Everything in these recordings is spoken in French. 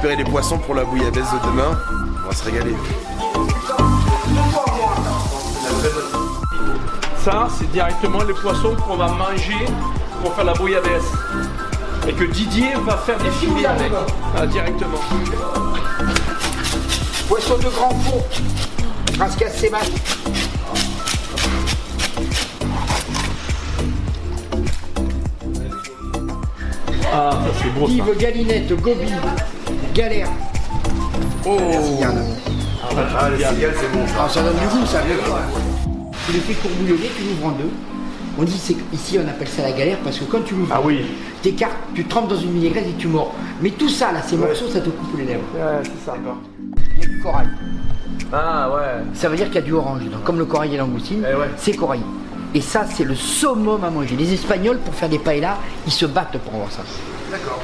récupérer les poissons pour la bouillabaisse de demain. On va se régaler. Ça, c'est directement les poissons qu'on va manger pour faire la bouillabaisse. Et que Didier va faire des filets avec. Ah, directement. Poisson de grand fond. Rascasse ses maths. Ah, ça c'est beau ça. Vive, galinette, gobi, galère. Oh, Regarde. ah, le cigale, c'est bon. Alors ça donne du goût, ça. Tu le fais courbouillonner, tu l'ouvres en deux. On dit ici on appelle ça la galère parce que quand tu l'ouvres, Ah oui. t'écartes, tu trempes dans une vinaigrette et tu mords. Mais tout ça là, ces morceaux, ça te coupe les lèvres. Ouais, c'est ça. Il y a du corail. Ah ouais. Ça veut dire qu'il y a du orange dedans. Comme le corail et langoustine, Eh ouais. c'est corail. Et ça, c'est le summum à manger. Les Espagnols, pour faire des paellas, ils se battent pour avoir ça. D'accord.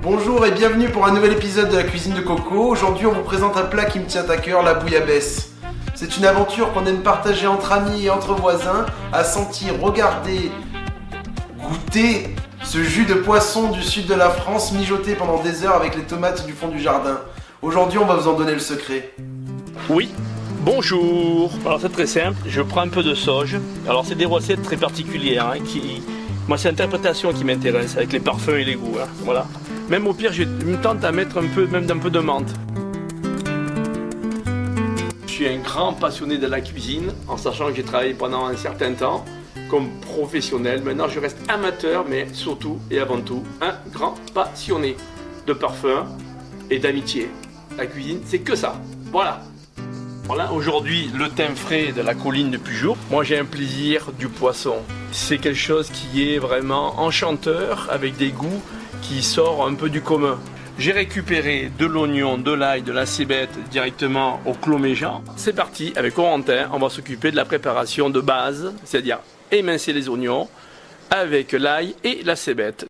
Bonjour et bienvenue pour un nouvel épisode de la cuisine de Coco. Aujourd'hui on vous présente un plat qui me tient à cœur, la bouillabaisse. C'est une aventure qu'on aime partager entre amis et entre voisins, à sentir, regarder, goûter ce jus de poisson du sud de la France mijoté pendant des heures avec les tomates du fond du jardin. Aujourd'hui on va vous en donner le secret. Oui. Bonjour. Alors c'est très simple. Je prends un peu de sauge. Alors c'est des recettes très particulières. Moi c'est l'interprétation qui m'intéresse avec les parfums et les goûts. Hein. Voilà. Même au pire, je me tente à mettre un peu de menthe. Je suis un grand passionné de la cuisine, en sachant que j'ai travaillé pendant un certain temps comme professionnel. Maintenant, je reste amateur, mais surtout et avant tout, un grand passionné de parfum et d'amitié. La cuisine, c'est que ça. Voilà. Voilà, aujourd'hui, le thym frais de la colline de Pujour. Moi, j'ai un plaisir du poisson. C'est quelque chose qui est vraiment enchanteur, avec des goûts qui sort un peu du commun. J'ai récupéré de l'oignon, de l'ail, de la cébette directement au clos méjean. C'est parti, avec Corentin, on va s'occuper de la préparation de base, c'est-à-dire émincer les oignons avec l'ail et la cébette.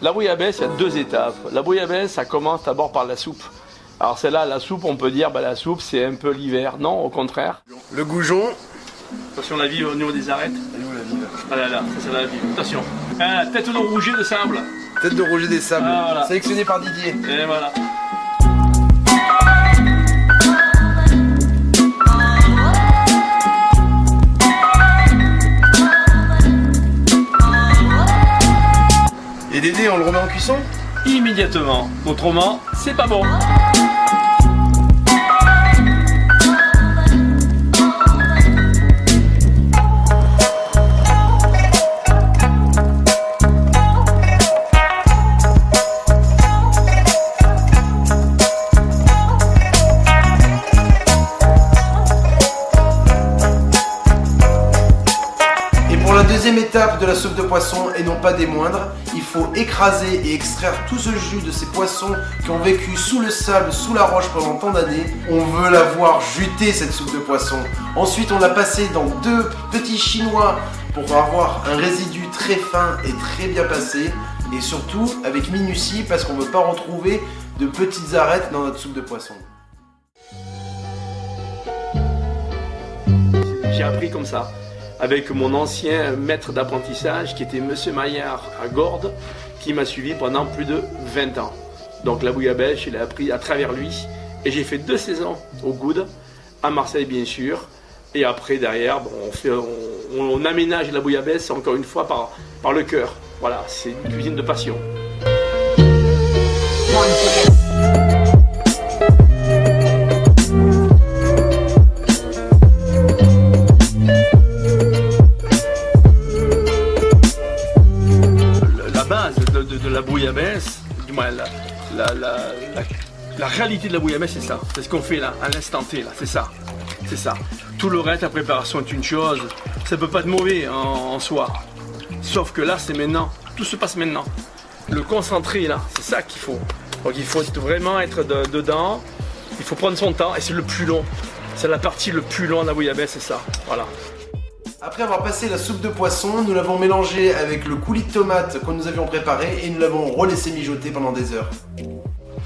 La bouillabaisse, il y a deux étapes. La bouillabaisse, ça commence d'abord par la soupe. Alors celle-là, la soupe, on peut dire, la soupe, c'est un peu l'hiver. Non, au contraire. Le goujon. Attention, la vive au niveau des arêtes. Elle est où la vive? Ah là là, ça c'est la vive. Attention. Ah, tête de rouget de sable. Tête de rouget des sables. Ah, voilà. Sélectionné par Didier. Et voilà. Et Dédé, on le remet en cuisson? Immédiatement. Autrement, c'est pas bon. Deuxième étape de la soupe de poisson, et non pas des moindres, il faut écraser et extraire tout ce jus de ces poissons qui ont vécu sous le sable, sous la roche pendant tant d'années. On veut la voir juter, cette soupe de poisson. Ensuite, on l'a passée dans deux petits chinois pour avoir un résidu très fin et très bien passé. Et surtout avec minutie parce qu'on ne veut pas retrouver de petites arêtes dans notre soupe de poisson. J'ai appris comme ça. avec mon ancien maître d'apprentissage qui était Monsieur Maillard à Gordes, qui m'a suivi pendant plus de 20 ans. Donc la bouillabaisse, je l'ai appris à travers lui. Et j'ai fait 2 saisons au Goude, à Marseille bien sûr. Et après, derrière, bon, on aménage la bouillabaisse, encore une fois, par le cœur. Voilà, c'est une cuisine de passion. La base de la bouillabaisse, du moins la réalité de la bouillabaisse, c'est ça. C'est ce qu'on fait là, à l'instant T, là, c'est ça. C'est ça. Tout le reste, la préparation est une chose. Ça peut pas être mauvais en soi. Sauf que là, c'est maintenant. Tout se passe maintenant. Le concentré, là, c'est ça qu'il faut. Donc il faut vraiment être dedans. Il faut prendre son temps et c'est le plus long. C'est la partie le plus long de la bouillabaisse, c'est ça. Voilà. Après avoir passé la soupe de poisson, nous l'avons mélangée avec le coulis de tomate que nous avions préparé et nous l'avons relaissé mijoter pendant des heures.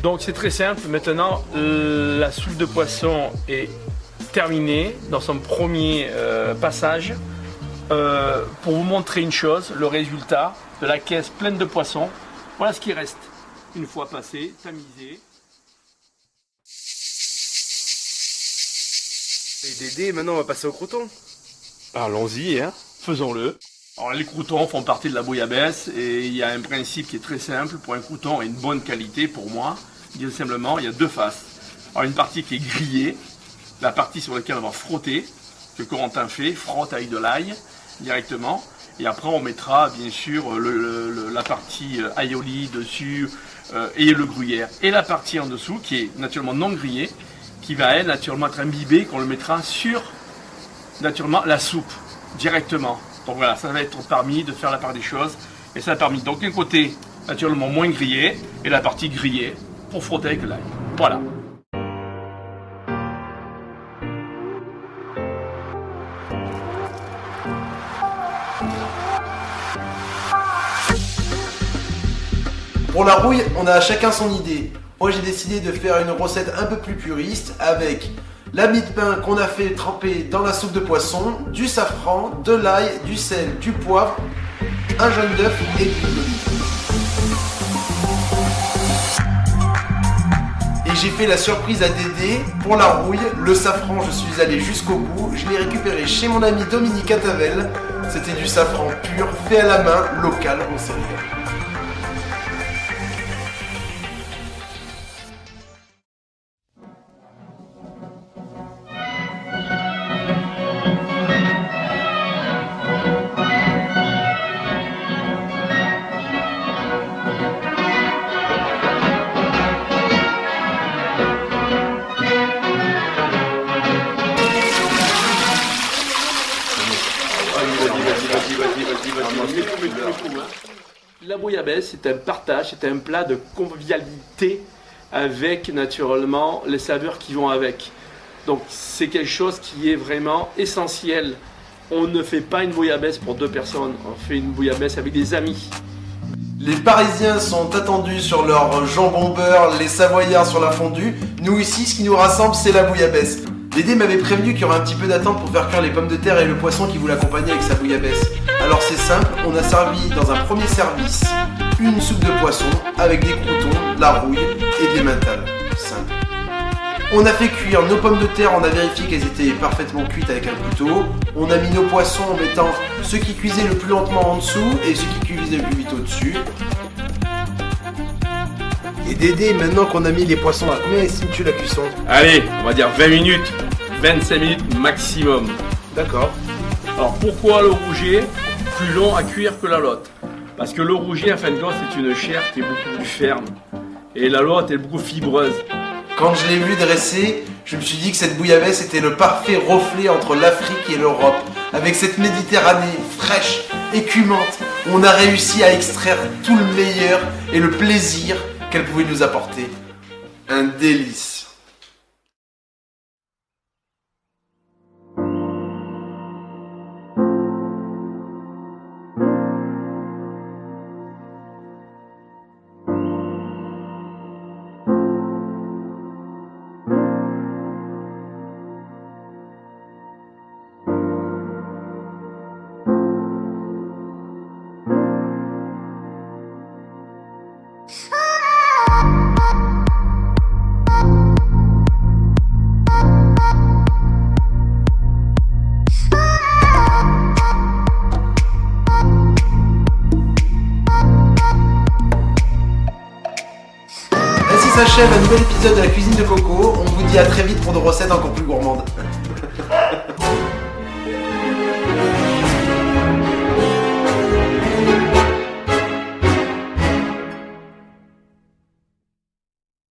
Donc c'est très simple. Maintenant, la soupe de poisson est terminée dans son premier passage. Pour vous montrer une chose, le résultat de la caisse pleine de poissons. Voilà ce qui reste. Une fois passé, tamisé. Et Dédé, maintenant on va passer au crouton. Allons-y, hein. Faisons-le. Alors les croutons font partie de la bouillabaisse et il y a un principe qui est très simple pour un crouton et une bonne qualité pour moi. Bien simplement, il y a 2 faces. Alors une partie qui est grillée, la partie sur laquelle on va frotter, que Corentin fait, frotte avec de l'ail directement. Et après on mettra bien sûr la partie aioli dessus et le gruyère. Et la partie en dessous qui est naturellement non grillée, qui va elle naturellement être imbibée, qu'on le mettra sur naturellement la soupe directement. Donc voilà, ça va être permis de faire la part des choses. Et ça a permis donc un côté naturellement moins grillé et la partie grillée pour frotter avec l'ail. Voilà. Pour la rouille, on a chacun son idée. Moi j'ai décidé de faire une recette un peu plus puriste avec la mie de pain qu'on a fait tremper dans la soupe de poisson, du safran, de l'ail, du sel, du poivre, un jaune d'œuf et de l'huile d'olive. Et j'ai fait la surprise à Dédé. Pour la rouille, le safran, je suis allé jusqu'au bout. Je l'ai récupéré chez mon ami Dominique Atavel. C'était du safran pur, fait à la main, local, on s'est régalé. La bouillabaisse, c'est un partage, c'est un plat de convivialité avec naturellement les saveurs qui vont avec. Donc c'est quelque chose qui est vraiment essentiel. On ne fait pas une bouillabaisse pour 2 personnes, on fait une bouillabaisse avec des amis. Les Parisiens sont attendus sur leur jambon beurre, les Savoyards sur la fondue. Nous ici, ce qui nous rassemble, c'est la bouillabaisse. Dédé m'avait prévenu qu'il y aurait un petit peu d'attente pour faire cuire les pommes de terre et le poisson qui voulait accompagner avec sa bouillabaisse. Alors c'est simple, on a servi dans un premier service une soupe de poisson avec des croutons, de la rouille et des mentales. Simple. On a fait cuire nos pommes de terre, on a vérifié qu'elles étaient parfaitement cuites avec un couteau. On a mis nos poissons en mettant ceux qui cuisaient le plus lentement en dessous et ceux qui cuisaient le plus vite au-dessus. Et Dédé, maintenant qu'on a mis les poissons, à combien estimes-tu la cuisson? Allez, on va dire 20 minutes, 25 minutes maximum. D'accord. Alors pourquoi le rouget plus long à cuire que la lotte? Parce que le rouget, en fin de compte, c'est une chair qui est beaucoup plus ferme. Et la lotte est beaucoup fibreuse. Quand je l'ai vu dresser, je me suis dit que cette bouillabaisse était le parfait reflet entre l'Afrique et l'Europe. Avec cette Méditerranée fraîche, écumante, on a réussi à extraire tout le meilleur et le plaisir qu'elle pouvait nous apporter. Un délice. s'achève un nouvel épisode de la cuisine de Coco. On vous dit à très vite pour de recettes encore plus gourmandes.